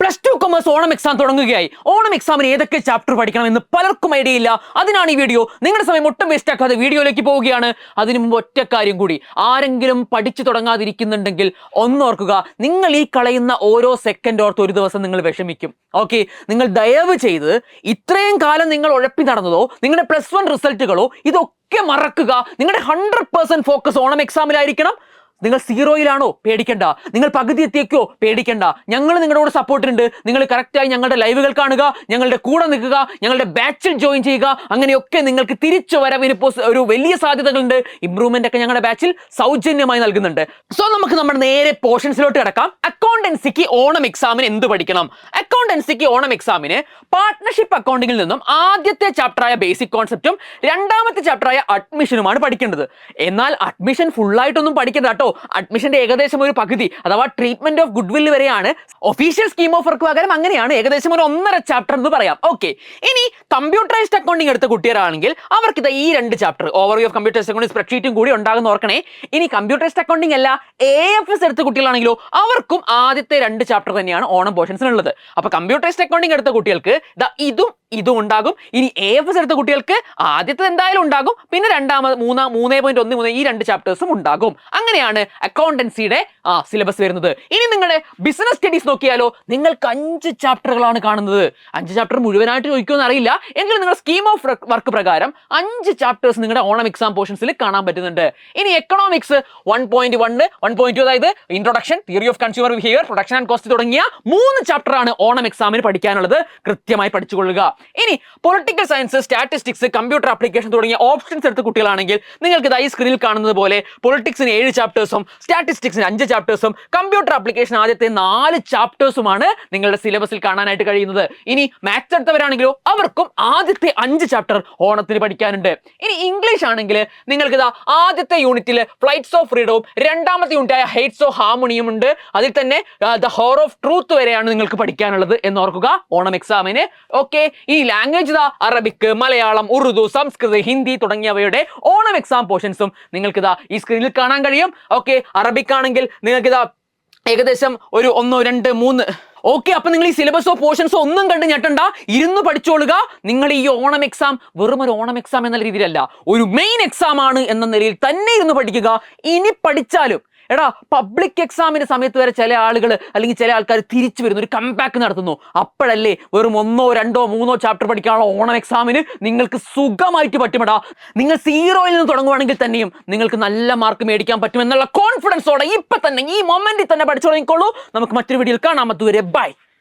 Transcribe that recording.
Plus two commerce Onam exam തുടങ്ങുകയായി. ഓണം എക്സാമിന് ഏതൊക്കെ ചാപ്റ്റർ പഠിക്കണമെന്ന് പലർക്കും ഐഡിയ ഇല്ല. അതിനാണ് ഈ വീഡിയോ. നിങ്ങളുടെ സമയം ഒട്ടും വേസ്റ്റ് ആക്കാതെ വീഡിയോയിലേക്ക് പോവുകയാണ്. അതിനു മുമ്പ് ഒറ്റ കാര്യം കൂടി, ആരെങ്കിലും പഠിച്ചു തുടങ്ങാതിരിക്കുന്നുണ്ടെങ്കിൽ ഒന്നോർക്കുക, നിങ്ങൾ ഈ കളയുന്ന ഓരോ സെക്കൻഡ് ഓർത്ത് ഒരു ദിവസം നിങ്ങൾ വിഷമിക്കും. ഓക്കെ, നിങ്ങൾ ദയവ് ചെയ്ത് ഇത്രയും കാലം നിങ്ങൾ ഉഴപ്പി നടന്നതോ നിങ്ങളുടെ +1 റിസൾട്ടുകളോ ഇതൊക്കെ മറക്കുക. നിങ്ങളുടെ 100% ഫോക്കസ് ഓണം എക്സാമിലായിരിക്കണം. നിങ്ങൾ 0-യിലാണോ? പേടിക്കണ്ട. നിങ്ങൾ പകുതി എത്തിയേക്കോ? പേടിക്കണ്ട. ഞങ്ങൾ നിങ്ങളോട് സപ്പോർട്ടുണ്ട്. നിങ്ങൾ കറക്റ്റായി ഞങ്ങളുടെ ലൈവുകൾ കാണുക, ഞങ്ങളുടെ കൂടെ നിൽക്കുക, ഞങ്ങളുടെ ബാച്ചിൽ ജോയിൻ ചെയ്യുക. അങ്ങനെയൊക്കെ നിങ്ങൾക്ക് തിരിച്ചു വരവിന് ഒരു വലിയ സാധ്യതകളുണ്ട്. ഇംപ്രൂവ്മെന്റ് ഒക്കെ ഞങ്ങളുടെ ബാച്ചിൽ സൗജന്യമായി നൽകുന്നുണ്ട്. സോ നമുക്ക് നമ്മുടെ നേരെ പോർഷൻസിലോട്ട് കിടക്കാം. അക്കൗണ്ടൻസിക്ക് ഓണം എക്സാമിന് എന്ത് പഠിക്കണം? അക്കൗണ്ടൻസിക്ക് ഓണം എക്സാമിന് പാർട്ട്ണർഷിപ്പ് അക്കൗണ്ടിങ്ങിൽ നിന്നും ആദ്യത്തെ ചാപ്റ്ററായ ബേസിക് കോൺസെപ്റ്റും രണ്ടാമത്തെ ചാപ്റ്ററായ അഡ്മിഷനുമാണ് പഠിക്കേണ്ടത്. എന്നാൽ അഡ്മിഷൻ ഫുള്ളായിട്ടൊന്നും പഠിക്കേണ്ട കേട്ടോ. അഡ്മിഷന്റെ ഏകദേശം ഒരു പകുതി അഥവാ ട്രീറ്റ്മെന്റ് ഓഫ് ഗുഡ് വിൽ വരെയാണ്. ഒഫീഷ്യൽ സ്കീം ഓഫ് വർക്ക് പകരം അങ്ങനെയാണ്. ഏകദേശം ഒരു 1.5 ചാപ്റ്റർ എന്ന് പറയാം. ഓക്കെ, ഇനി കമ്പ്യൂട്ടറൈസ്ഡ് അക്കൗണ്ടിങ് എടുത്ത കുട്ടികളാണെങ്കിൽ അവർക്ക് ഇത് ഈ 2 chapter overview of computerised accounting സ്പ്രെഡ്ഷീറ്റും കൂടി ഉണ്ടാകുന്ന ഓർക്കണേ. ഇനി കമ്പ്യൂട്ടറൈസ്ഡ് അക്കൗണ്ടിങ് അല്ല AFS എടുത്ത കുട്ടികളാണെങ്കിലോ അവർക്കും ആദ്യത്തെ 2 ചാപ്റ്റർ തന്നെയാണ് ഓണം പോർഷൻസിനുള്ളത്. അപ്പൊ കമ്പ്യൂട്ടറൈസ്ഡ് അക്കൗണ്ടിങ് എടുത്ത കുട്ടികൾക്ക് ഇതും ഉണ്ടാകും. ഇനി AFS എടുത്ത കുട്ടികൾക്ക് ആദ്യത്തെ എന്തായാലും ഉണ്ടാകും, പിന്നെ 3.1 ഈ 2 ചാപ്റ്റേഴ്സും ഉണ്ടാകും. അങ്ങനെയാണ് അക്കൗണ്ടൻസിയുടെ സിലബസ് വരുന്നത്. ഇനി നിങ്ങളുടെ ബിസിനസ് സ്റ്റഡീസ് നോക്കിയാലോ, നിങ്ങൾക്ക് 5 ചാപ്റ്ററുകളാണ് കാണുന്നത്. 5 ചാപ്റ്റർ മുഴുവനായിട്ട് ചോദിക്കുമെന്ന് അറിയില്ല, എങ്കിലും നിങ്ങൾ സ്കീം ഓഫ് വർക്ക് പ്രകാരം 5 ചാപ്റ്റേഴ്സ് നിങ്ങളുടെ ഓണം എക്സാം പോർഷൻസിൽ കാണാൻ പറ്റുന്നുണ്ട്. ഇനി എക്കണോമിക്സ് 1.1, 1.2 അതായത് introduction, theory of consumer behaviour, production and cost തുടങ്ങിയ 3 ചാപ്റ്ററാണ് ഓണം എക്സാമിന് പഠിക്കാനുള്ളത്. കൃത്യമായി പഠിച്ചുകൊള്ളുക. ഇനി political science, statistics, computer application തുടങ്ങിയ ഓപ്ഷൻസ് എടുത്ത കുട്ടികളാണെങ്കിൽ നിങ്ങൾക്ക് ഈ സ്ക്രീനിൽ കാണുന്നത് പോലെ പൊളിറ്റിക്സിന് 7 ചാപ്റ്റേഴ്സും സ്റ്റാറ്റിസ്റ്റിക്സിന് 5 ചാപ്റ്റേഴ്സും കമ്പ്യൂട്ടർ ആപ്ലിക്കേഷൻ ആദ്യത്തെ 4 ചാപ്റ്റേഴ്സുമാണ് നിങ്ങളുടെ സിലബസിൽ കാണാനായിട്ട് കഴിയുന്നത്. ഇനി മാത്സ് എടുത്തവരാണെങ്കിലോ അവർക്കും ആദ്യത്തെ 5 ചാപ്റ്റർ ഓണത്തിന് പഠിക്കാനുണ്ട്. ഇനി ഇംഗ്ലീഷ് ആണെങ്കിൽ നിങ്ങൾക്ക് ആദ്യത്തെ യൂണിറ്റിൽ ഫ്ലൈറ്റ്സ് ഓഫ് ഫ്രീഡവും രണ്ടാമത്തെ യൂണിറ്റായ ഹെയ്റ്റ്സ് ഓഫ് ഹാർമണിയും ഉണ്ട്. അതിൽ തന്നെ ദ ഹോർ ഓഫ് ട്രൂത്ത് വരെയാണ് നിങ്ങൾക്ക് പഠിക്കാനുള്ളത് എന്നോർക്കുക ഓണം എക്സാമിന്. ഓക്കെ, ഈ ലാംഗ്വേജ് അറബിക്, മലയാളം, ഉറുദു, സംസ്കൃത്, ഹിന്ദി തുടങ്ങിയവയുടെ ഓണം എക്സാം പോർഷൻസും നിങ്ങൾക്ക് ഈ സ്ക്രീനിൽ കാണാൻ കഴിയും. ഓക്കെ, അറബിക് ആണെങ്കിൽ നിങ്ങൾക്ക് ഏകദേശം ഒരു 1, 2, 3. ഓക്കെ, അപ്പൊ നിങ്ങൾ ഈ സിലബസോ പോർഷൻസോ ഒന്നും കണ്ട് ഞെട്ടണ്ട, ഇരുന്ന് പഠിച്ചോളുക. നിങ്ങൾ ഈ ഓണം എക്സാം വെറും ഒരു ഓണം എക്സാം എന്ന രീതിയിലല്ല, ഒരു മെയിൻ എക്സാം ആണ് എന്ന നിലയിൽ തന്നെ ഇരുന്ന് പഠിക്കുക. ഇനി പഠിച്ചാലും പബ്ലിക് എക്സാമിന്റെ സമയത്ത് വരെ ചില ആളുകൾ അല്ലെങ്കിൽ ചില ആൾക്കാർ തിരിച്ചു വരുന്നു, ഒരു കംബാക്ക് നടത്തുന്നു. അപ്പോഴല്ലേ വെറും 1, 2, 3 ചാപ്റ്റർ പഠിക്കാനുള്ള ഓണം എക്സാമിന് നിങ്ങൾക്ക് സുഖമായിട്ട് പറ്റുമെടാ. നിങ്ങൾ 0-യിൽ നിന്ന് തുടങ്ങുവാണെങ്കിൽ തന്നെയും നിങ്ങൾക്ക് നല്ല മാർക്ക് മേടിക്കാൻ പറ്റുമെന്നുള്ള കോൺഫിഡൻസോടെ ഇപ്പൊ തന്നെ ഈ മൊമെന്റിൽ തന്നെ പഠിച്ചു തുടങ്ങിക്കോളൂ. നമുക്ക് മറ്റൊരു വീഡിയോയിൽ കാണാം. അതുവരെ ബൈ.